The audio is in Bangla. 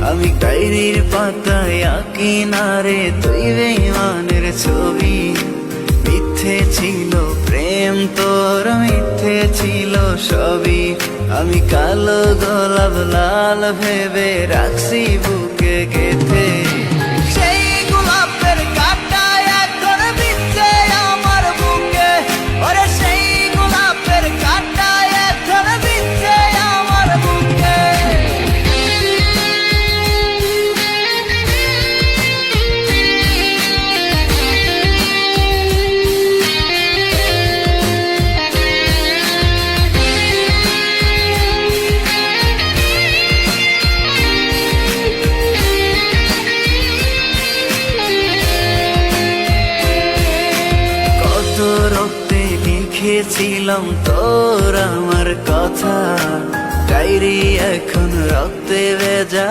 আমি ডায়েরির পাতায় আঁকি না রে তুই বেঈমানের ছবি। মিথ্যে ছিল প্রেম তোর, মিথ্যে ছিল সবই। আমি কালো গোলাপ লাল ভেবে রাখছি বুকে গেঁথে। সেই গোলাপের কাঁটা এখন বিচ্ছে আমার বুকে, ওরে সেই গোলাপের কাঁটা এখন বিচ্ছে আমার বুকে। রক্তে লিখেছিলাম তোর আমার কথা, ডায়েরি এখন রক্তে ভেজা।